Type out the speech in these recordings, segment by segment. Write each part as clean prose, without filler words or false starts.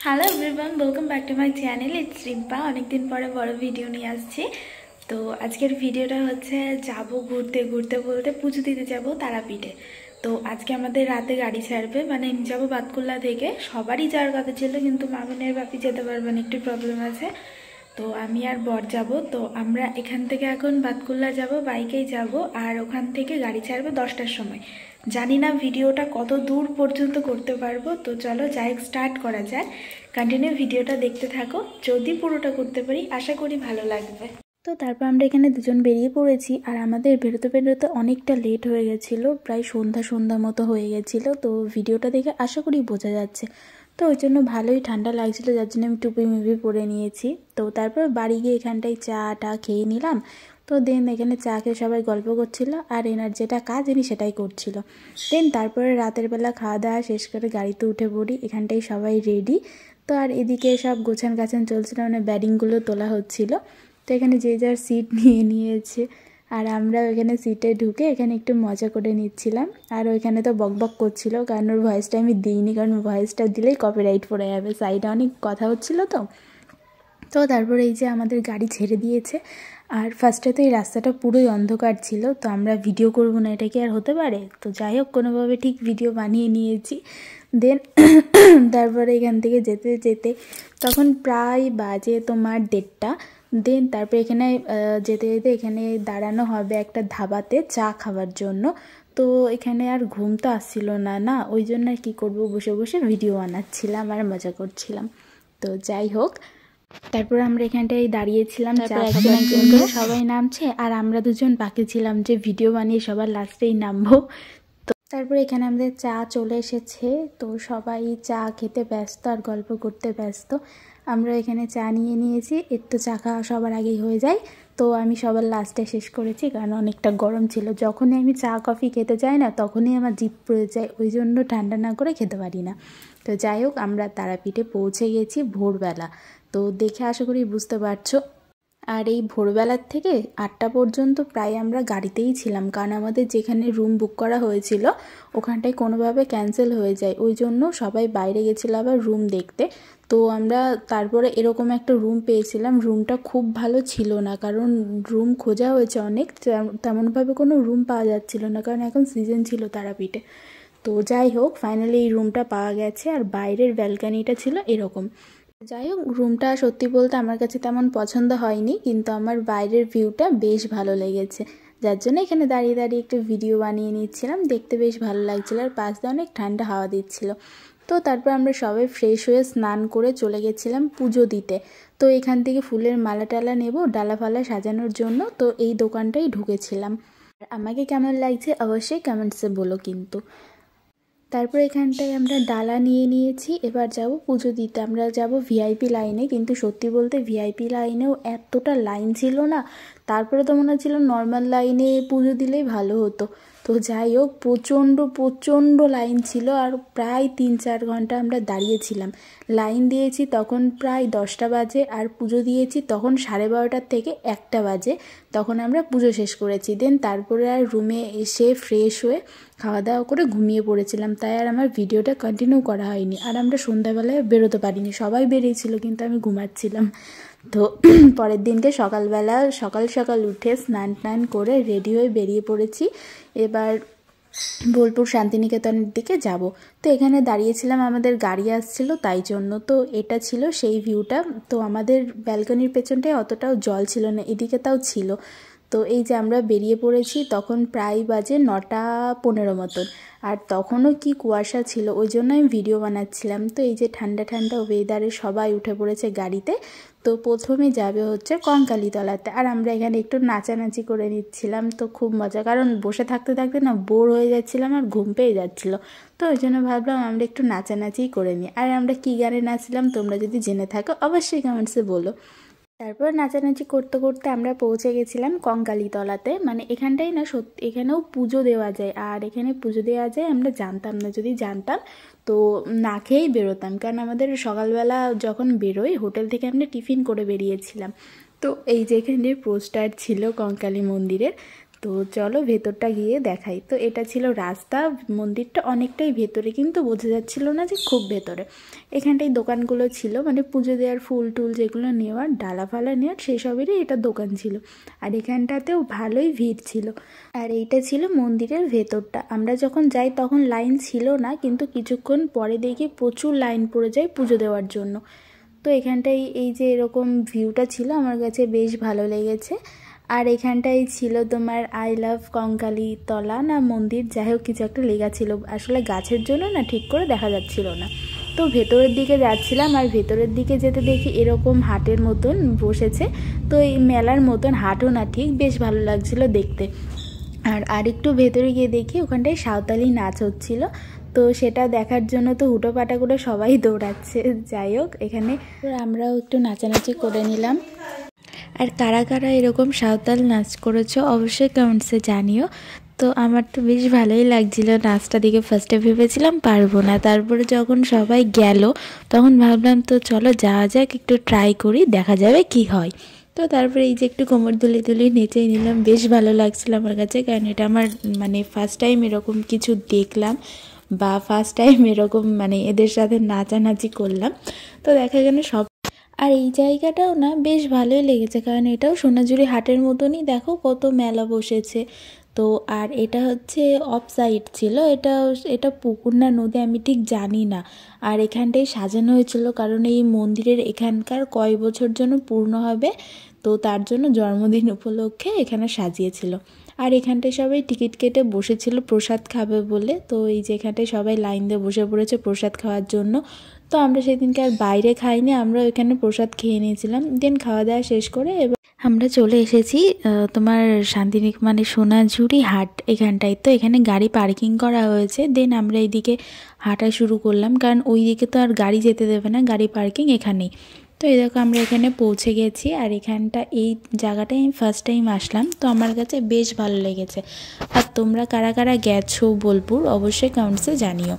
Hello everyone, welcome back to my channel. It's Rimpa. অনেকদিন পরে বড় ভিডিও নিয়ে আসছি। তো আজকের ভিডিওটা হচ্ছে যাব ঘুরতে ঘুরতে বলতে পুজো দিতে যাব তারাপীঠে। তো আজকে আমাদের রাতে গাড়ি ছাড়বে, মানে আমি যাবো বাতকুল্লা থেকে। সবারই যাওয়ার কথা ছিল, কিন্তু মামুনের বাপি যেতে পারবেন, একটু প্রবলেম আছে। তো আমি আর বর যাব। তো আমরা এখান থেকে এখন বাতকুল্লা যাব, বাইকেই যাব। আর ওখান থেকে গাড়ি ছাড়বে 10টার সময়। জানি না ভিডিওটা কত দূর পর্যন্ত করতে পারবো। তো চলো যাই স্টার্ট করা যায়। কন্টিনিউ ভিডিওটা দেখতে থাকো। যদি পুরোটা করতে পারি আশা করি ভালো লাগবে। তো তারপর আমরা এখানে দুজন বেরিয়ে পড়েছি। আর আমাদের বেরোতে বেরোতে অনেকটা লেট হয়ে গেছিলো, প্রায় সন্ধ্যা সন্ধ্যা মতো হয়ে গেছিলো। তো ভিডিওটা দেখে আশা করি বোঝা যাচ্ছে। তো ওই জন্য ভালোই ঠান্ডা লাগছিলো, যার জন্য আমি টুপি মুপি পরে নিয়েছি। তো তারপর বাড়ি গিয়ে এখানটায় চা টা খেয়ে নিলাম। তো দেন এখানে চা খেয়ে সবাই গল্প করছিল, আর এনার যেটা কাজ ইনি সেটাই করছিল। দেন তারপরে রাতের বেলা খাওয়া দাওয়া শেষ করে গাড়িতে উঠে পড়ি। এখানটায় সবাই রেডি। তো আর এদিকে সব গোছান গাছান চলছিল, মানে ব্যাডিংগুলো তোলা হচ্ছিল। তো এখানে যে যার সিট নিয়ে নিয়েছে, আর আমরা ওইখানে সিটে ঢুকে এখানে একটু মজা করে নিচ্ছিলাম। আর ওইখানে তো বকবক করছিল, কারণ ওর ভয়েসটা আমি দিইনি, কারণ ভয়েসটা দিলেই কপিরাইট পড়ে যাবে। সাইডে অনেক কথা হচ্ছিল। তো তারপরে এই যে আমাদের গাড়ি ছেড়ে দিয়েছে। আর ফার্স্টে তো এই রাস্তাটা পুরোই অন্ধকার ছিল। তো আমরা ভিডিও করব না, এটা কি আর হতে পারে? তো যাই হোক, কোনোভাবে ঠিক ভিডিও বানিয়ে নিয়েছি। দেন তারপরে এখান থেকে যেতে যেতে তখন প্রায় বাজে তোমার 1:30। দেন তারপরে এখানে যেতে যেতে এখানে দাঁড়ানো হবে একটা ধাবাতে চা খাওয়ার জন্য। তো এখানে আর ঘুম তো আসছিল না, ওই জন্য আর কী করবো, বসে বসে ভিডিও বানাচ্ছিলাম আর মজা করছিলাম। তো যাই হোক, তারপর আমরা এখানটায় দাঁড়িয়েছিলাম, সবাই নামছে আর আমরা দুজন বাকি ছিলাম যে ভিডিও বানিয়ে সবার লাস্টেই নামবো। তো তারপর এখানে আমাদের চা চলে এসেছে। তো সবাই চা খেতে ব্যস্ত আর গল্প করতে ব্যস্ত। আমরা এখানে চা নিয়ে নিয়েছি, একটু চা খাওয়া সবার আগেই হয়ে যায়। তো আমি সবার লাস্টে শেষ করেছি, কারণ অনেকটা গরম ছিল। যখনই আমি চা কফি খেতে যাই না, তখনই আমার জিভ পড়ে যায়, ওই জন্য ঠান্ডা না করে খেতে পারি না। তো যাই হোক, আমরা তারাপীঠে পৌঁছে গেছি ভোরবেলা। তো দেখে আশা করি বুঝতে পারছো। আর এই ভোরবেলার থেকে 8টা পর্যন্ত প্রায় আমরা গাড়িতেই ছিলাম, কারণ আমাদের যেখানে রুম বুক করা হয়েছিল ওখানটায় কোনোভাবে ক্যান্সেল হয়ে যায়, ওই জন্য সবাই বাইরে গেছিলো আবার রুম দেখতে। তো আমরা তারপরে এরকম একটা রুম পেয়েছিলাম। রুমটা খুব ভালো ছিল না, কারণ রুম খোঁজা হয়েছে অনেক, তেমনভাবে কোনো রুম পাওয়া যাচ্ছিল না, কারণ এখন সিজন ছিল তারাপীঠে। তো যাই হোক, ফাইনালি এই রুমটা পাওয়া গেছে। আর বাইরের ব্যালকানিটা ছিল এরকম। যাই হোক, রুমটা সত্যি বলতে আমার কাছে তেমন পছন্দ হয়নি, কিন্তু আমার বাইরের ভিউটা বেশ ভালো লেগেছে, যার জন্য এখানে দাঁড়িয়ে দাঁড়িয়ে একটু ভিডিও বানিয়ে নিচ্ছিলাম। দেখতে বেশ ভালো লাগছিলো, আর পাশ দিয়ে অনেক ঠান্ডা হাওয়া দিচ্ছিল। তো তারপর আমরা সবাই ফ্রেশ হয়ে স্নান করে চলে গেছিলাম পুজো দিতে। তো এখান থেকে ফুলের মালা টালা নেব ডালা ফালা সাজানোর জন্য। তো এই দোকানটাই ঢুকেছিলাম। আমাকে কেমন লাগছে অবশ্যই কমেন্টসে বলো কিন্তু। তারপর এখানটায় আমরা ডালা নিয়ে নিয়েছি, এবার যাব পুজো দিতে। আমরা যাব ভিআইপি লাইনে, কিন্তু সত্যি বলতে ভিআইপি লাইনেও এতটা লাইন ছিল না। তারপরে তো মনে হচ্ছিল নর্মাল লাইনে পুজো দিলেই ভালো হতো। তো যাই হোক, প্রচণ্ড লাইন ছিল, আর প্রায় 3-4 ঘন্টা আমরা দাঁড়িয়েছিলাম। লাইন দিয়েছি তখন প্রায় 10টা বাজে, আর পুজো দিয়েছি তখন 12:30 থেকে 1টা বাজে। তখন আমরা পুজো শেষ করেছি। দেন তারপরে আর রুমে এসে ফ্রেশ হয়ে খাওয়া দাওয়া করে ঘুমিয়ে পড়েছিলাম, তাই আর আমার ভিডিওটা কন্টিনিউ করা হয়নি। আর আমরা সন্ধ্যাবেলায় বেরোতে পারিনি, সবাই বেরিয়েছিল কিন্তু আমি ঘুমাচ্ছিলাম। তো পরের দিনকে সকালবেলা সকাল সকাল উঠে স্নান টান করে রেডি হয়ে বেরিয়ে পড়েছি। এবার বোলপুর শান্তিনিকেতনের দিকে যাব। তো এখানে দাঁড়িয়েছিলাম, আমাদের গাড়ি আসছিল তাই জন্য। তো এটা ছিল সেই ভিউটা। তো আমাদের ব্যালকনির পেছনটায় অতটাও জল ছিল না, এদিকে তাও ছিল। তো এই যে আমরা বেরিয়ে পড়েছি, তখন প্রায় বাজে 9:15 মতন। আর তখনও কি কুয়াশা ছিল, ওই জন্য আমি ভিডিও বানাচ্ছিলাম। তো এই যে ঠান্ডা ঠান্ডা ওয়েদারে সবাই উঠে পড়েছে গাড়িতে। তো প্রথমে যাবে হচ্ছে কঙ্কালীতলাতে, আর আমরা এখানে একটু নাচানাচি করে নিচ্ছিলাম। তো খুব মজা, কারণ বসে থাকতে থাকতে না বোর হয়ে যাচ্ছিলাম আর ঘুম পেয়ে যাচ্ছিলো। তো ওই জন্য ভাবলাম আমরা একটু নাচানাচিই করে নিই। আর আমরা কী গানে নাচলাম তোমরা যদি জেনে থাকো অবশ্যই কমেন্টসে বলো। তারপর নাচানাচি করতে করতে আমরা পৌঁছে গেছিলাম কঙ্কালীতলাতে। মানে এখানটাই না সত্যি এখানেও পুজো দেওয়া যায়, আর এখানে পুজো দেওয়া যায় আমরা জানতাম না। যদি জানতাম তো না খেয়েই বেরোতাম, কারণ আমাদের সকালবেলা যখন বেরোই হোটেল থেকে আমরা টিফিন করে বেরিয়েছিলাম। তো এই যে এখানে পোস্টার ছিল কঙ্কালী মন্দিরের। তো চলো ভেতরটা গিয়ে দেখাই। তো এটা ছিল রাস্তা, মন্দিরটা অনেকটাই ভেতরে, কিন্তু বোঝা যাচ্ছিল না যে খুব ভেতরে। এখানটায় দোকানগুলো ছিল, মানে পুজো দেওয়ার ফুল টুল যেগুলো নেওয়ার, ডালা ফালা নেওয়ার, সেসবেরই এটা দোকান ছিল। আর এখানটাতেও ভালোই ভিড় ছিল। আর এইটা ছিল মন্দিরের ভেতরটা। আমরা যখন যাই তখন লাইন ছিল না, কিন্তু কিছুক্ষণ পরে দেখি প্রচুর লাইন পড়ে যায় পুজো দেওয়ার জন্য। তো এখানটায় এই যে এরকম ভিউটা ছিল, আমার কাছে বেশ ভালো লেগেছে। আর এখানটাই ছিল তোমার আই লাভ কঙ্কালী তলা না মন্দির, যাই হোক কিছু একটা লেখা ছিল, আসলে গাছের জন্য না ঠিক করে দেখা যাচ্ছিল না। তো ভেতরের দিকে যাচ্ছিলাম, আর ভেতরের দিকে যেতে দেখি এরকম হাটের মতন বসেছে। তো এই মেলার মতন হাটও না ঠিক, বেশ ভালো লাগছিল দেখতে। আর আরেকটু ভেতরে গিয়ে দেখি ওখানটায় সাঁওতালি নাচ হচ্ছিল। তো সেটা দেখার জন্য তো হুটোপাটা করে সবাই দৌড়াচ্ছে। যাই হোক, এখানে আমরাও একটু নাচানাচি করে নিলাম। আর কারা কারা এরকম সাঁওতাল নাচ করেছো অবশ্যই কমেন্টসে জানিও। তো আমার তো বেশ ভালোই লাগছিল নাচটা দিকে। ফার্স্টে ভেবেছিলাম পারবো না, তারপরে যখন সবাই গেল তখন ভাবলাম তো চলো যাওয়া যাক, একটু ট্রাই করি, দেখা যাবে কি হয়। তো তারপরে এই যে একটু কোমর দুলিয়ে দুলিয়ে নেচেই নিলাম, বেশ ভালো লাগছিল আমার কাছে, কারণ এটা আমার মানে ফার্স্ট টাইম এরকম কিছু দেখলাম, বা ফার্স্ট টাইম এরকম মানে এদের সাথে নাচানাচি করলাম। তো দেখা গেল সব। আর এই জায়গাটাও না বেশ ভালোই লেগেছে, কারণ এটাও সোনাঝুরি হাটের মতনই, দেখো কত মেলা বসেছে। তো আর এটা হচ্ছে অফ সাইড ছিল, এটা পুকুর না নদী আমি ঠিক জানি না। আর এখানটাই সাজানো হয়েছিল, কারণ এই মন্দিরের এখানকার কয় বছর যেন পূর্ণ হবে, তো তার জন্য জন্মদিন উপলক্ষে এখানে সাজিয়েছিল। আর এখানটায় সবাই টিকিট কেটে বসেছিল প্রসাদ খাবে বলে। তো এই যে এখানটায় সবাই লাইন দিয়ে বসে পড়েছে প্রসাদ খাওয়ার জন্য। তো আমরা সেদিনকে আর বাইরে খাইনি, আমরা ওইখানে প্রসাদ খেয়ে নিয়েছিলাম। দেন খাওয়া দাওয়া শেষ করে এবার আমরা চলে এসেছি তোমার শান্তিনিকেতন মানে সোনাঝুরি হাট এখানটায়। তো এখানে গাড়ি পার্কিং করা হয়েছে। দেন আমরা এইদিকে হাঁটা শুরু করলাম, কারণ ওই দিকে তো আর গাড়ি যেতে দেবে না, গাড়ি পার্কিং এখানেই। তো এই দেখো আমরা এখানে পৌঁছে গেছি। আর এখানটা এই জায়গাটায় আমি ফার্স্ট টাইম আসলাম, তো আমার কাছে বেশ ভালো লেগেছে। আর তোমরা কারা কারা গেছো বোলপুর অবশ্যই কমেন্টসে জানিও।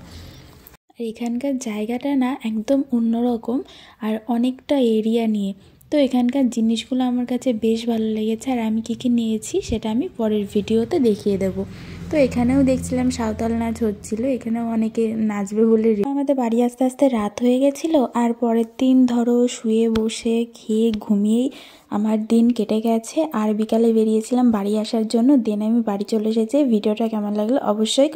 আর এখানকার জায়গাটা না একদম অন্যরকম, আর অনেকটা এরিয়া নিয়ে। তো এখানকার জিনিসগুলো আমার কাছে বেশ ভালো লেগেছে। আর আমি কী কী নিয়েছি সেটা আমি পরের ভিডিওতে দেখিয়ে দেবো। তো এখানেও দেখছিলাম সাঁওতাল নাচ হচ্ছিল, এখানেও অনেকে নাচবে বলে। আমাদের বাড়ি আস্তে আস্তে রাত হয়ে গেছিলো, আর পরের দিন ধরো শুয়ে বসে খেয়ে ঘুমিয়েই আমার দিন কেটে গেছে। আর বিকালে বেরিয়েছিলাম বাড়ি আসার জন্য। দেন আমি বাড়ি চলে এসেছি। ভিডিওটা কেমন লাগলো অবশ্যই